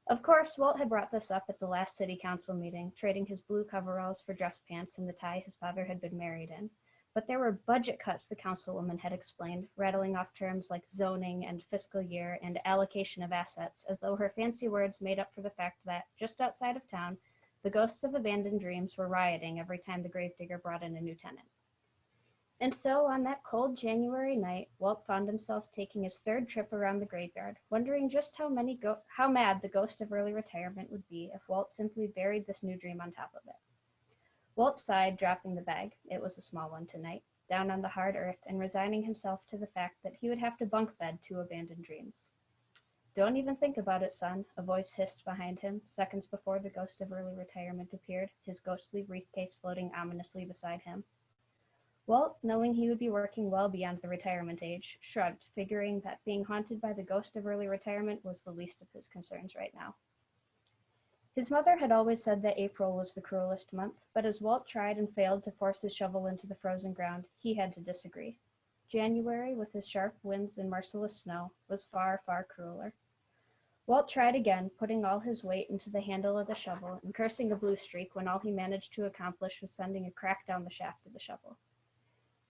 Of course, Walt had brought this up at the last city council meeting, trading his blue coveralls for dress pants and the tie his father had been married in. But there were budget cuts, the councilwoman had explained, rattling off terms like zoning and fiscal year and allocation of assets, as though her fancy words made up for the fact that, just outside of town, the ghosts of abandoned dreams were rioting every time the gravedigger brought in a new tenant. And so, on that cold January night, Walt found himself taking his third trip around the graveyard, wondering just how mad the ghost of early retirement would be if Walt simply buried this new dream on top of it. Walt sighed, dropping the bag, it was a small one tonight, down on the hard earth and resigning himself to the fact that he would have to bunk bed 2 abandoned dreams. "Don't even think about it, son," a voice hissed behind him, seconds before the ghost of early retirement appeared, his ghostly briefcase floating ominously beside him. Walt, knowing he would be working well beyond the retirement age, shrugged, figuring that being haunted by the ghost of early retirement was the least of his concerns right now. His mother had always said that April was the cruelest month, but as Walt tried and failed to force his shovel into the frozen ground, he had to disagree. January, with his sharp winds and merciless snow, was far, far crueler. Walt tried again, putting all his weight into the handle of the shovel and cursing a blue streak when all he managed to accomplish was sending a crack down the shaft of the shovel.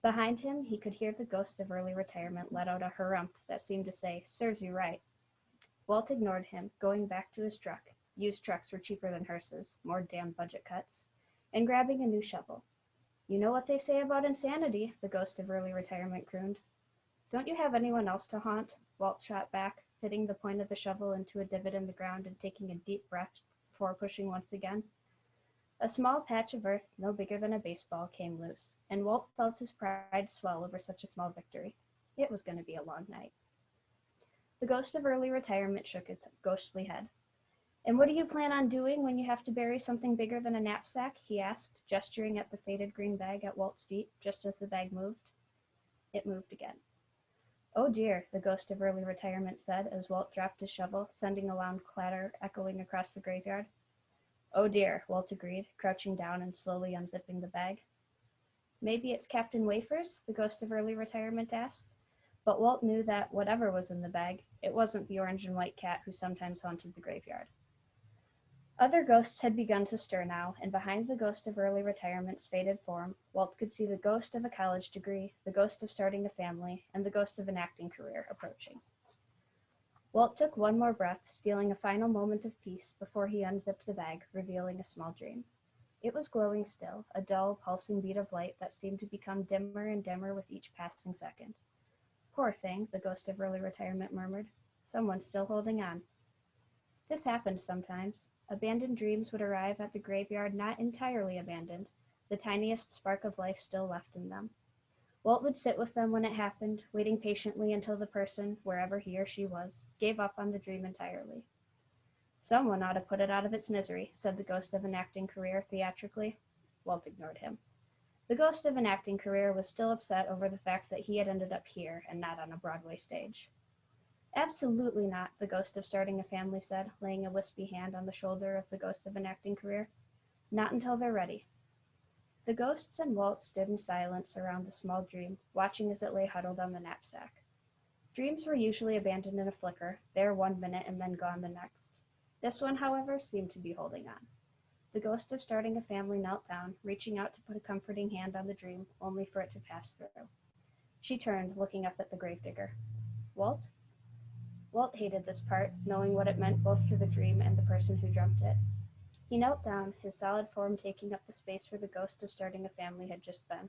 Behind him, he could hear the ghost of early retirement let out a harumph that seemed to say, "Serves you right." Walt ignored him, going back to his truck. Used trucks were cheaper than hearses, more damn budget cuts, and grabbing a new shovel. "You know what they say about insanity," the ghost of early retirement crooned. "Don't you have anyone else to haunt?" Walt shot back, fitting the point of the shovel into a divot in the ground and taking a deep breath before pushing once again. A small patch of earth, no bigger than a baseball, came loose, and Walt felt his pride swell over such a small victory. It was going to be a long night. The ghost of early retirement shook its ghostly head. "And what do you plan on doing when you have to bury something bigger than a knapsack?" he asked, gesturing at the faded green bag at Walt's feet, just as the bag moved. It moved again. "Oh dear," the ghost of early retirement said as Walt dropped his shovel, sending a loud clatter echoing across the graveyard. "Oh dear," Walt agreed, crouching down and slowly unzipping the bag. "Maybe it's Captain Wafers?" the ghost of early retirement asked. But Walt knew that whatever was in the bag, it wasn't the orange and white cat who sometimes haunted the graveyard. Other ghosts had begun to stir now, and behind the ghost of early retirement's faded form, Walt could see the ghost of a college degree, the ghost of starting a family, and the ghost of an acting career approaching. Walt took one more breath, stealing a final moment of peace before he unzipped the bag, revealing a small dream. It was glowing still, a dull, pulsing bead of light that seemed to become dimmer and dimmer with each passing second. "Poor thing," the ghost of early retirement murmured. "Someone's still holding on." This happened sometimes. Abandoned dreams would arrive at the graveyard not entirely abandoned, the tiniest spark of life still left in them. Walt would sit with them when it happened, waiting patiently until the person, wherever he or she was, gave up on the dream entirely. "Someone ought to put it out of its misery," said the ghost of an acting career theatrically. Walt ignored him. The ghost of an acting career was still upset over the fact that he had ended up here and not on a Broadway stage. "Absolutely not," the ghost of starting a family said, laying a wispy hand on the shoulder of the ghost of an acting career. "Not until they're ready." The ghosts and Walt stood in silence around the small dream, watching as it lay huddled on the knapsack. Dreams were usually abandoned in a flicker, there 1 minute and then gone the next. This one, however, seemed to be holding on. The ghost of starting a family knelt down, reaching out to put a comforting hand on the dream, only for it to pass through. She turned, looking up at the gravedigger. "Walt?" Walt hated this part, knowing what it meant both for the dream and the person who dreamt it. He knelt down, his solid form taking up the space where the ghost of starting a family had just been.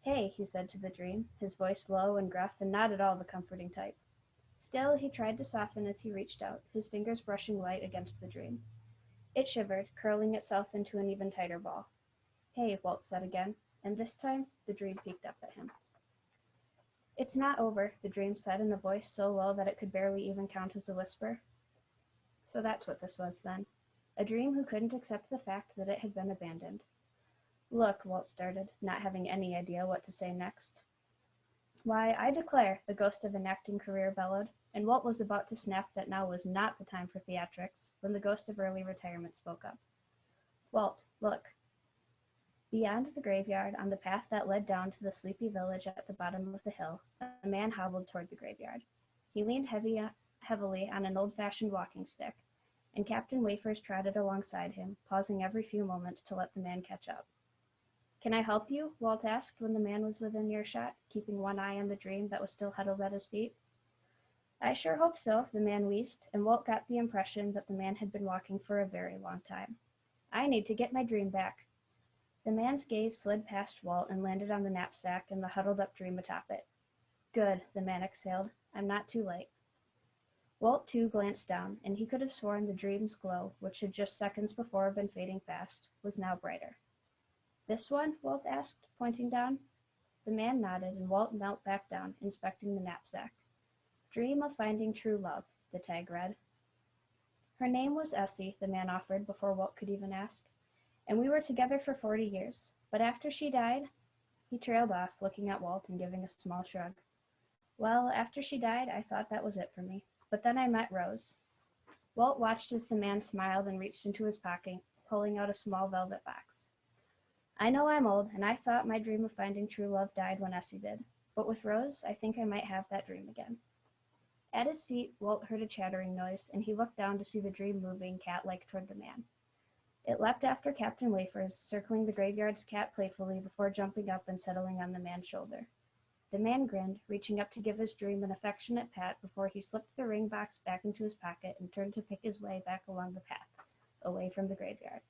"Hey," he said to the dream, his voice low and gruff and not at all the comforting type. Still, he tried to soften as he reached out, his fingers brushing light against the dream. It shivered, curling itself into an even tighter ball. Hey, Walt said again, and this time the dream peeked up at him. It's not over, the dream said in a voice so low that it could barely even count as a whisper. So that's what this was then. A dream who couldn't accept the fact that it had been abandoned. Look, Walt started, not having any idea what to say next. Why, I declare, the ghost of an acting career bellowed, and Walt was about to snap that now was not the time for theatrics when the ghost of early retirement spoke up. Walt, look. Beyond the graveyard, on the path that led down to the sleepy village at the bottom of the hill, a man hobbled toward the graveyard. He leaned heavily on an old-fashioned walking stick, and Captain Wafers trotted alongside him, pausing every few moments to let the man catch up. Can I help you? Walt asked when the man was within earshot, keeping one eye on the dream that was still huddled at his feet. I sure hope so, the man wheezed, and Walt got the impression that the man had been walking for a very long time. I need to get my dream back. The man's gaze slid past Walt and landed on the knapsack and the huddled-up dream atop it. Good, the man exhaled. I'm not too late. Walt, too, glanced down, and he could have sworn the dream's glow, which had just seconds before been fading fast, was now brighter. This one? Walt asked, pointing down. The man nodded, and Walt knelt back down, inspecting the knapsack. Dream of finding true love, the tag read. Her name was Essie, the man offered before Walt could even ask, and we were together for 40 years. But after she died, he trailed off, looking at Walt and giving a small shrug. Well, after she died, I thought that was it for me. But then I met Rose. Walt watched as the man smiled and reached into his pocket, pulling out a small velvet box. I know I'm old, and I thought my dream of finding true love died when Essie did. But with Rose, I think I might have that dream again. At his feet, Walt heard a chattering noise, and he looked down to see the dream moving cat-like toward the man. It leapt after Captain Wafers, circling the graveyard's cat playfully before jumping up and settling on the man's shoulder. The man grinned, reaching up to give his dream an affectionate pat before he slipped the ring box back into his pocket and turned to pick his way back along the path, away from the graveyard.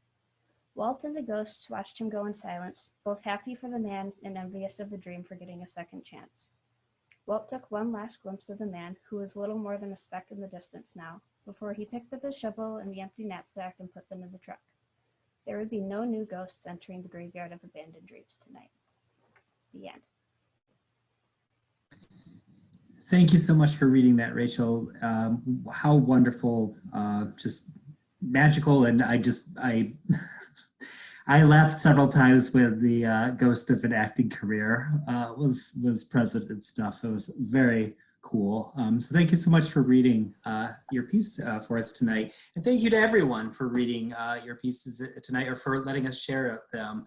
Walt and the ghosts watched him go in silence, both happy for the man and envious of the dream for getting a second chance. Walt took one last glimpse of the man, who was little more than a speck in the distance now, before he picked up his shovel and the empty knapsack and put them in the truck. There would be no new ghosts entering the graveyard of abandoned dreams tonight. The end. Thank you so much for reading that, Rachel. How wonderful, just magical, and I laughed several times when the ghost of an acting career was present and stuff. It was very cool. So thank you so much for reading your piece for us tonight. And thank you to everyone for reading your pieces tonight or for letting us share them.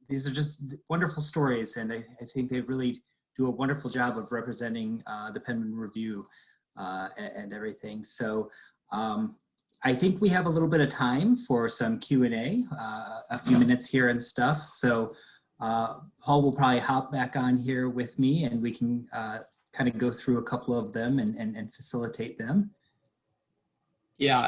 These are just wonderful stories, and I think they really do a wonderful job of representing the Penmen Review and everything. So I think we have a little bit of time for some Q&A, a few minutes here and stuff. So Paul will probably hop back on here with me, and we can kind of go through a couple of them and facilitate them. Yeah,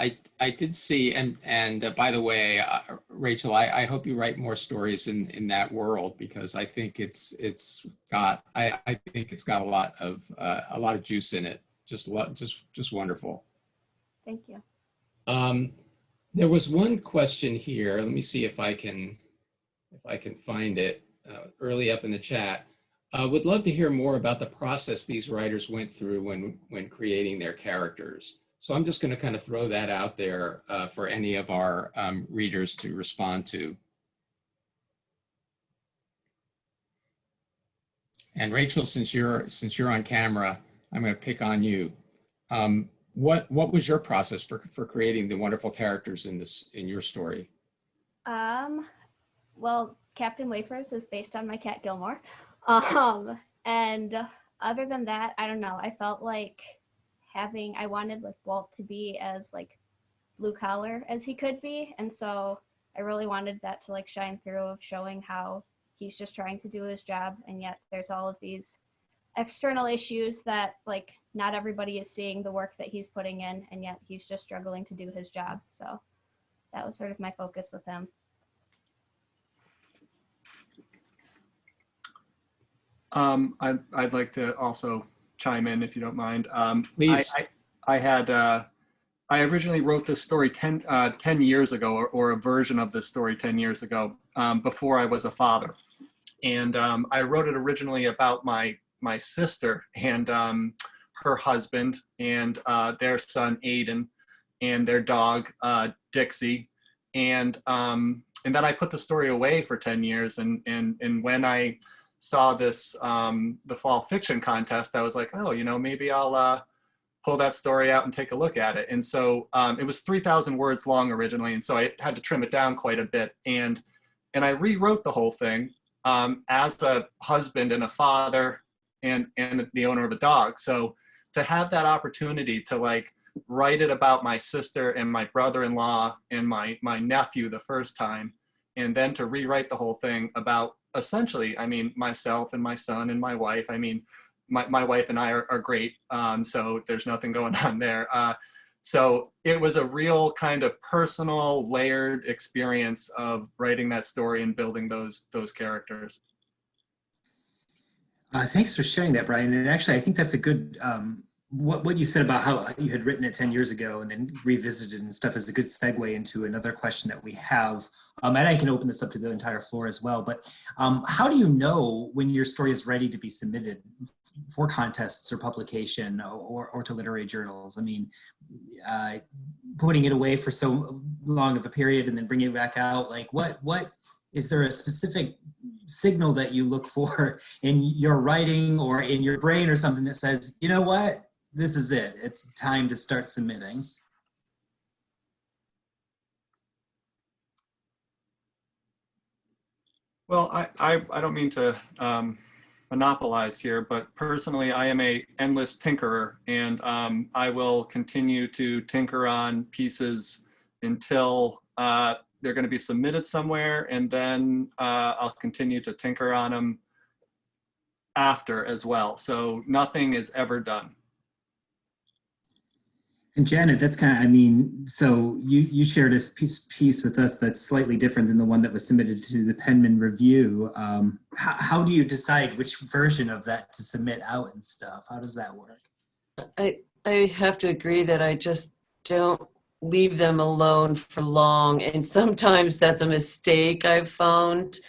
I did see, and by the way, Rachel, I hope you write more stories in that world, because I think it's got a lot of juice in it. Just wonderful. Thank you. There was one question here. Let me see if I can find it early up in the chat. Would love to hear more about the process these writers went through when creating their characters. So I'm just going to kind of throw that out there for any of our readers to respond to. And Rachel, since you're on camera, I'm going to pick on you. What was your process for creating the wonderful characters in your story? Well, Captain Wafers is based on my cat Gilmore. And other than that, I don't know. I felt like I wanted like Walt to be as like blue collar as he could be. And so I really wanted that to like shine through, of showing how he's just trying to do his job. And yet there's all of these external issues that like not everybody is seeing the work that he's putting in, and yet he's just struggling to do his job. So that was sort of my focus with him. I'd like to also chime in if you don't mind. Please. I had I originally wrote this story 10 years ago, or a version of this story 10 years ago, before I was a father. And I wrote it originally about my sister and her husband and their son Aiden and their dog Dixie, and then I put the story away for 10 years. And when I saw this the fall fiction contest, I was like, oh, you know, maybe I'll pull that story out and take a look at it. And so it was 3,000 words long originally, and so I had to trim it down quite a bit. And I rewrote the whole thing as a husband and a father and the owner of a dog. So to have that opportunity to like write it about my sister and my brother-in-law and my nephew the first time, and then to rewrite the whole thing about essentially, I mean, myself and my son and my wife. I mean, my wife and I are great, so there's nothing going on there. So it was a real kind of personal, layered experience of writing that story and building those characters. Thanks for sharing that, Brian. And actually, I think that's a good, what you said about how you had written it 10 years ago and then revisited and stuff is a good segue into another question that we have. And I can open this up to the entire floor as well. But how do you know when your story is ready to be submitted for contests or publication or to literary journals? I mean, putting it away for so long of a period and then bringing it back out, like what is there a specific signal that you look for in your writing or in your brain or something that says, you know what, this is it, it's time to start submitting? Well, I don't mean to monopolize here, but personally, I am a endless tinkerer, and I will continue to tinker on pieces until they're going to be submitted somewhere, and then I'll continue to tinker on them after as well. So nothing is ever done. And Janet, that's kind of, I mean, so you shared a piece with us that's slightly different than the one that was submitted to the Penmen review. How do you decide which version of that to submit out and stuff? How does that work? I have to agree that I just don't leave them alone for long. And sometimes that's a mistake I've found.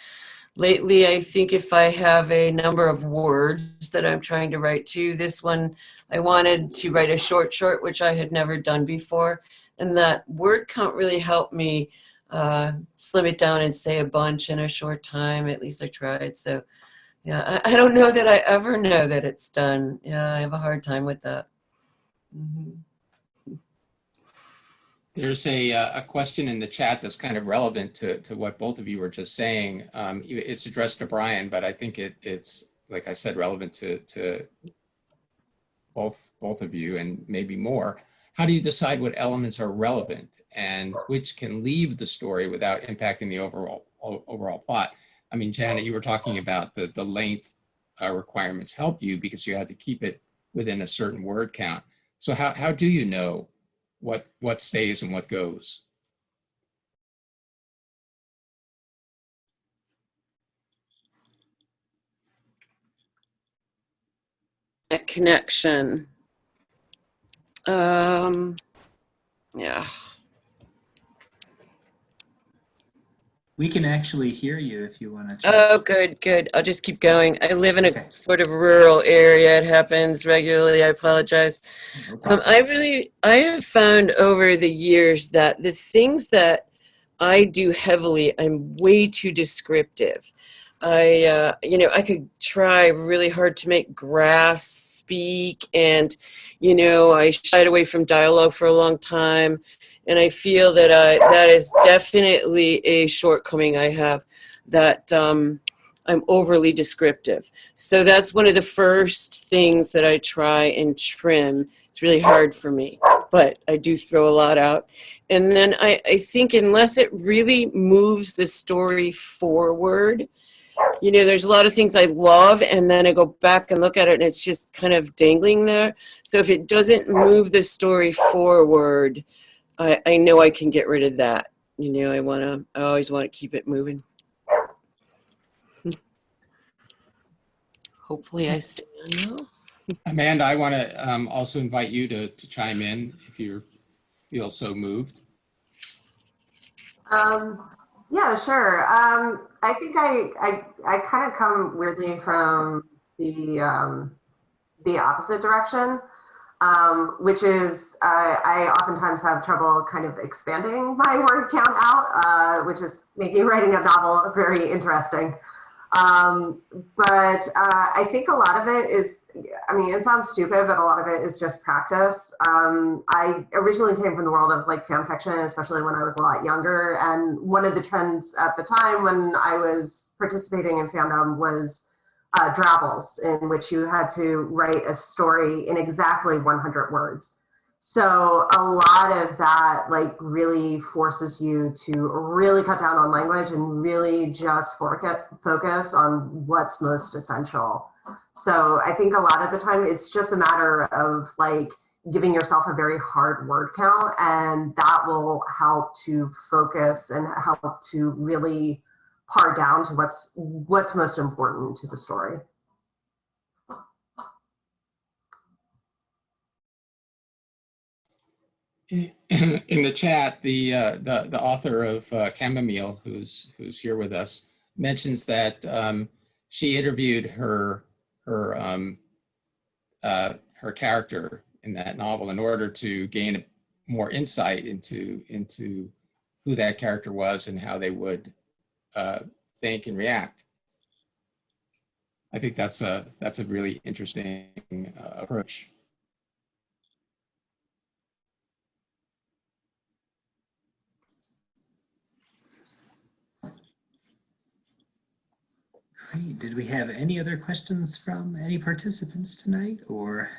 Lately, I think if I have a number of words that I'm trying to write to, this one, I wanted to write a short, which I had never done before. And that word count really helped me slim it down and say a bunch in a short time. At least I tried. So yeah, I don't know that I ever know that it's done. Yeah, I have a hard time with that. Mm-hmm. There's a question in the chat that's kind of relevant to what both of you were just saying. It's addressed to Brian, but I think it's, like I said, relevant to both of you and maybe more. How do you decide what elements are relevant and which can leave the story without impacting the overall plot? I mean, Janet, you were talking about the length requirements help you because you had to keep it within a certain word count. So how do you know what stays and what goes? That connection. Yeah. We can actually hear you if you want to. Oh, good. I'll just keep going. I live in a sort of rural area. It happens regularly. I apologize. No I have found over the years that the things that I do heavily, I'm way too descriptive. I could try really hard to make grass speak, and, I shied away from dialogue for a long time. And I feel that that is definitely a shortcoming I have, that I'm overly descriptive. So that's one of the first things that I try and trim. It's really hard for me, but I do throw a lot out. And then I think unless it really moves the story forward, there's a lot of things I love, and then I go back and look at it and it's just kind of dangling there. So if it doesn't move the story forward, I know I can get rid of that. I always want to keep it moving. Hopefully I stay on now. Amanda, I want to also invite you to chime in if feel so moved? Yeah, sure. I think I kind of come weirdly from the opposite direction, which is I oftentimes have trouble kind of expanding my word count out, which is making writing a novel very interesting. But I think a lot of it is, I mean, it sounds stupid, but a lot of it is just practice. I originally came from the world of like fan fiction, especially when I was a lot younger. And one of the trends at the time when I was participating in fandom was drabbles, in which you had to write a story in exactly 100 words. So a lot of that like really forces you to really cut down on language and really just focus on what's most essential. So I think a lot of the time it's just a matter of like giving yourself a very hard word count, and that will help to focus and help to really pare down to what's most important to the story. In the chat, the author of Chamomile, who's here with us, mentions that she interviewed her character in that novel in order to gain more insight into who that character was and how they would think and react. I think that's a really interesting approach. Great. Did we have any other questions from any participants tonight, or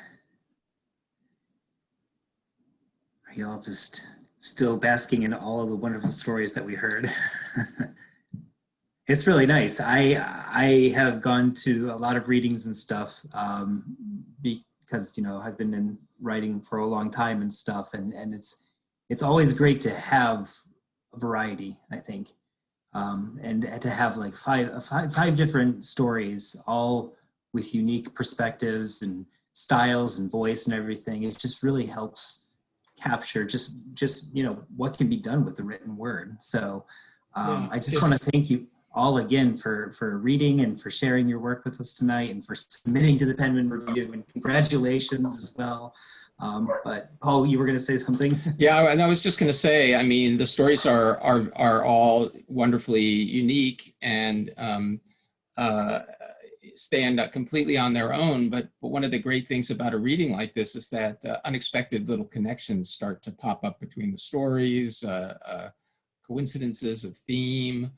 are you all just still basking in all of the wonderful stories that we heard? It's really nice. I have gone to a lot of readings and stuff because, you know, I've been in writing for a long time and stuff, and it's always great to have a variety, I think. And to have like five different stories, all with unique perspectives and styles and voice and everything. It just really helps capture just you know what can be done with the written word. So Yeah, I just want to thank you all again for reading and for sharing your work with us tonight and for submitting to the Penmen review, and congratulations as well. But Paul, you were going to say something? Yeah, and I was just going to say, I mean, the stories are all wonderfully unique and stand completely on their own. But one of the great things about a reading like this is that unexpected little connections start to pop up between the stories, coincidences of theme,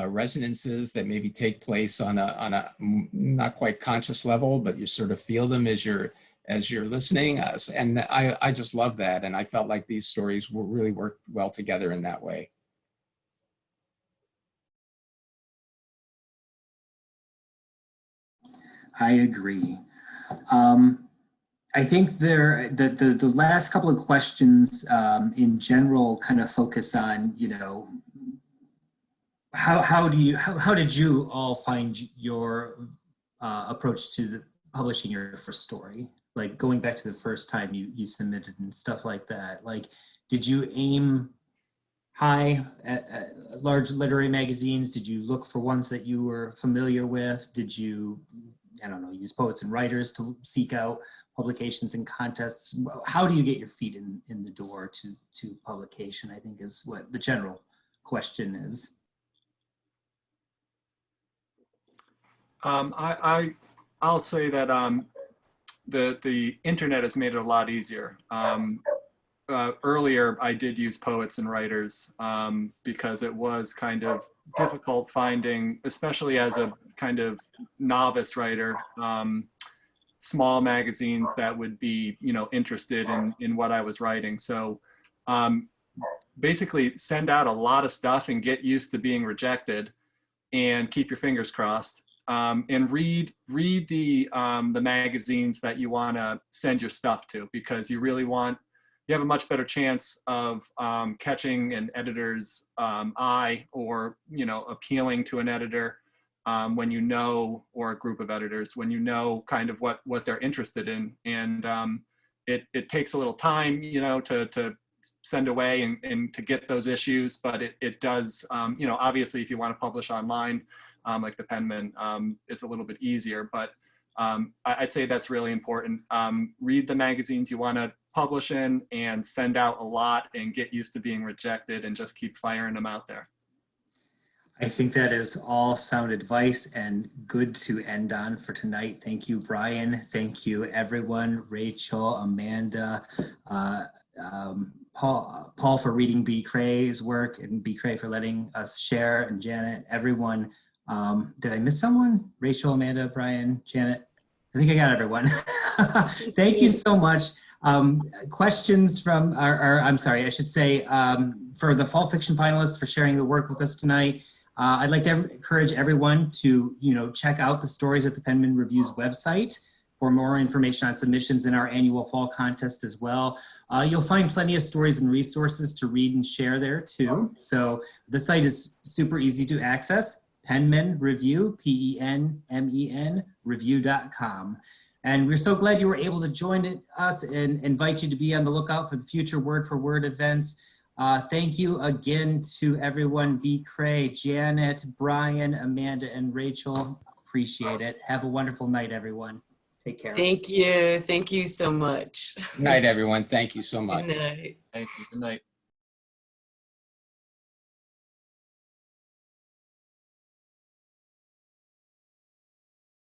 resonances that maybe take place on a not quite conscious level, but you sort of feel them as you're listening. And I just love that. And I felt like these stories really worked well together in that way. I agree. I think the last couple of questions in general kind of focus on, you know, how did you all find your approach to publishing your first story? Like going back to the first time you submitted and stuff like that. Like, did you aim high at large literary magazines? Did you look for ones that you were familiar with? Did you, I don't know, use poets and writers to seek out publications and contests? How do you get your feet in the door to publication, I think is what the general question is. I'll say that the internet has made it a lot easier. Earlier, I did use poets and writers because it was kind of difficult finding, especially as a kind of novice writer, small magazines that would be, you know, interested in what I was writing. So basically send out a lot of stuff and get used to being rejected and keep your fingers crossed. And read the magazines that you want to send your stuff to, because you have a much better chance of catching an editor's eye, or, you know, appealing to an editor when you know, or a group of editors, when you know kind of what they're interested in. And it takes a little time, you know, to send away and to get those issues, but it does, you know, obviously if you want to publish online, like the Penmen, it's a little bit easier, but I'd say that's really important. Read the magazines you want to publish in and send out a lot and get used to being rejected and just keep firing them out there. I think that is all sound advice and good to end on for tonight. Thank you, Brian. Thank you, everyone. Rachel, Amanda, Paul for reading B. Cray's work, and B. Cray for letting us share, and Janet, everyone. Did I miss someone? Rachel, Amanda, Brian, Janet? I think I got everyone. Thank you so much. Questions from, I'm sorry, I should say, for the fall fiction finalists for sharing the work with us tonight. I'd like to encourage everyone to, check out the stories at the Penmen Review's website for more information on submissions in our annual fall contest as well. You'll find plenty of stories and resources to read and share there too. So the site is super easy to access. Penmen Review, Penmen review.com. And we're so glad you were able to join us and invite you to be on the lookout for the future Word for Word events. Thank you again to everyone, B. Cray, Janet, Brian, Amanda, and Rachel. Appreciate it. Have a wonderful night, everyone. Take care. Thank you. Thank you so much. Good night, everyone. Thank you so much. Good night. Thank you. Good night.